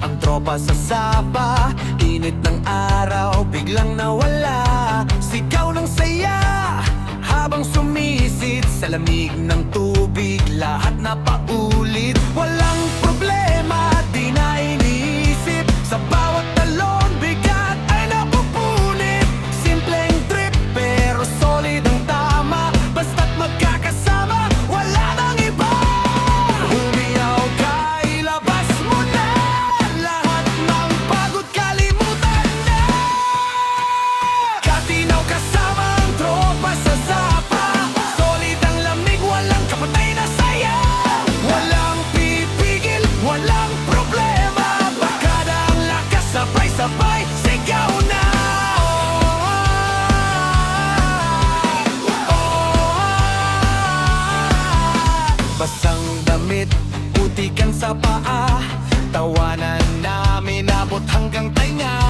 ang tropa sa sapa. Init ng araw, biglang nawala. Sigaw ng saya habang sumisid sa lamig ng tubig. Lahat na paulit, walang problema, di na iniisip. Sa bawat talon, bigat ay napupunit. Simpleng trip, pero solid ang tama. Basta't magkakasama, wala nang iba. Umiyaw ka, ilabas mo na lahat ng pagod, kalimutan na. Katinaw kasama ang tropa sa sapa. Solid ang lamig, walang kapatay na saya. Walang pipigil, walang problema. Barkada ang lakas, sabay-sabay, sigaw na. Basang damit, putikan sa paa. Tawanan namin abot hanggang tainga.